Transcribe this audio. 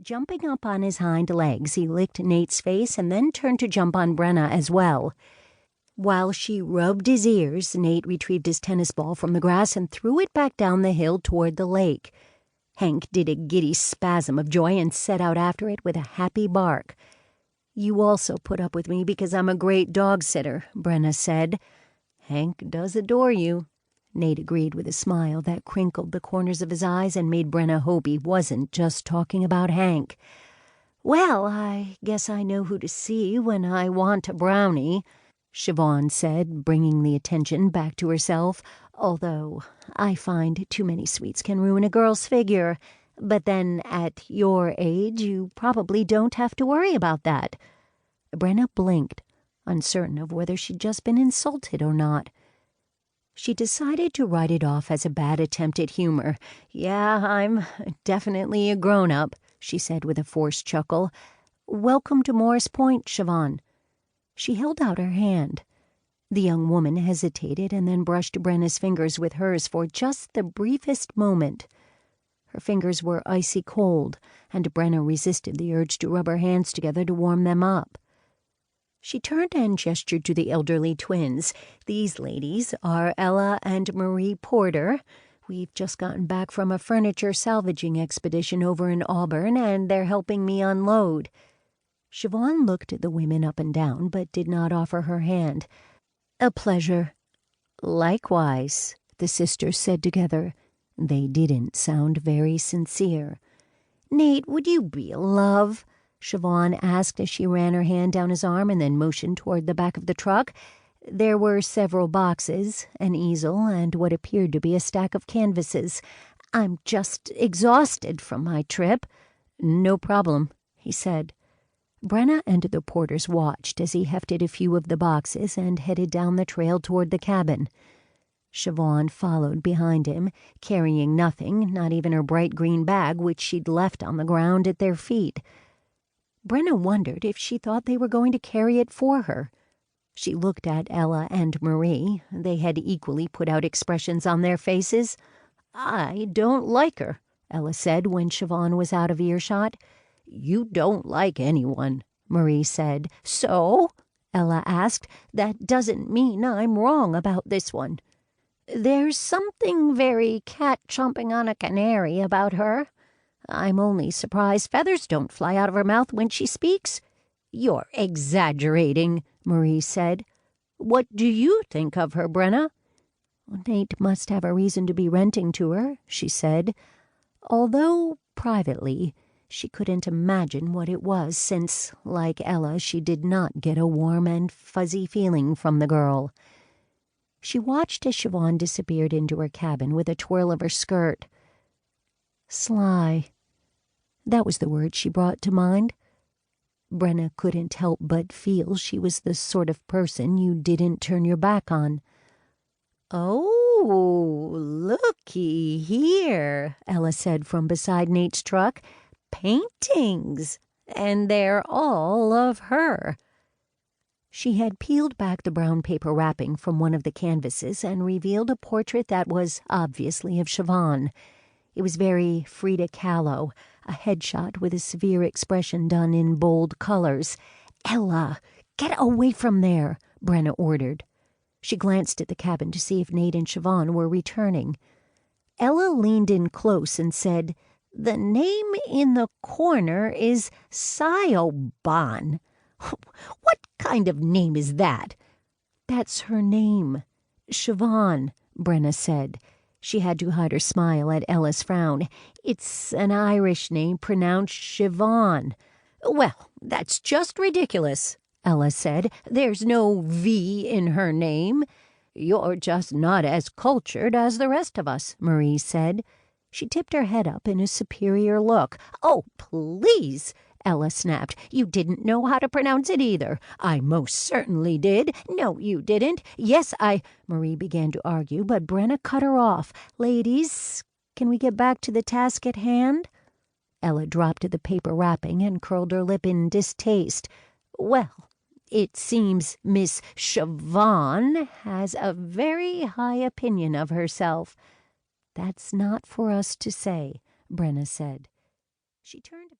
Jumping up on his hind legs, he licked Nate's face and then turned to jump on Brenna as well. While she rubbed his ears, Nate retrieved his tennis ball from the grass and threw it back down the hill toward the lake. Hank did a giddy spasm of joy and set out after it with a happy bark. "You also put up with me because I'm a great dog-sitter," Brenna said. "Hank does adore you," Nate agreed with a smile that crinkled the corners of his eyes and made Brenna hope he wasn't just talking about Hank. "Well, I guess I know who to see when I want a brownie," Siobhan said, bringing the attention back to herself, "although I find too many sweets can ruin a girl's figure. But then, at your age, you probably don't have to worry about that." Brenna blinked, uncertain of whether she'd just been insulted or not. She decided to write it off as a bad attempt at humor. "Yeah, I'm definitely a grown-up," she said with a forced chuckle. "Welcome to Morris Point, Siobhan." She held out her hand. The young woman hesitated and then brushed Brenna's fingers with hers for just the briefest moment. Her fingers were icy cold, and Brenna resisted the urge to rub her hands together to warm them up. She turned and gestured to the elderly twins. "These ladies are Ella and Marie Porter. We've just gotten back from a furniture salvaging expedition over in Auburn, and they're helping me unload." Siobhan looked at the women up and down, but did not offer her hand. "A pleasure." "Likewise," the sisters said together. They didn't sound very sincere. "Nate, would you be a love?" Siobhan asked as she ran her hand down his arm and then motioned toward the back of the truck. There were several boxes, an easel, and what appeared to be a stack of canvases. "I'm just exhausted from my trip." "No problem," he said. Brenna and the porters watched as he hefted a few of the boxes and headed down the trail toward the cabin. Siobhan followed behind him, carrying nothing, not even her bright green bag, which she'd left on the ground at their feet. Brenna wondered if she thought they were going to carry it for her. She looked at Ella and Marie. They had equally put out expressions on their faces. "I don't like her," Ella said when Siobhan was out of earshot. "You don't like anyone," Marie said. "So?" Ella asked. "That doesn't mean I'm wrong about this one." "There's something very cat-chomping on a canary about her. I'm only surprised feathers don't fly out of her mouth when she speaks." "You're exaggerating," Marie said. "What do you think of her, Brenna?" "Nate must have a reason to be renting to her," she said, although, privately, she couldn't imagine what it was since, like Ella, she did not get a warm and fuzzy feeling from the girl. She watched as Siobhan disappeared into her cabin with a twirl of her skirt. Sly. That was the word she brought to mind. Brenna couldn't help but feel she was the sort of person you didn't turn your back on. "Oh, looky here," Ella said from beside Nate's truck. "Paintings, and they're all of her." She had peeled back the brown paper wrapping from one of the canvases and revealed a portrait that was obviously of Siobhan. It was very Frida Kahlo, a headshot with a severe expression done in bold colors. "Ella, get away from there," Brenna ordered. She glanced at the cabin to see if Nate and Siobhan were returning. Ella leaned in close and said, "The name in the corner is Siobhan." "What kind of name is that?" "That's her name. Siobhan," Brenna said. She had to hide her smile at Ella's frown. "It's an Irish name pronounced Siobhan." "Well, that's just ridiculous," Ella said. "There's no V in her name." "You're just not as cultured as the rest of us," Marie said. She tipped her head up in a superior look. "Oh, please," Ella snapped. "You didn't know how to pronounce it either." "I most certainly did." "No, you didn't." "Yes, Marie began to argue, but Brenna cut her off. "Ladies, can we get back to the task at hand?" Ella dropped the paper wrapping and curled her lip in distaste. "Well, it seems Miss Siobhan has a very high opinion of herself." "That's not for us to say," Brenna said. She turned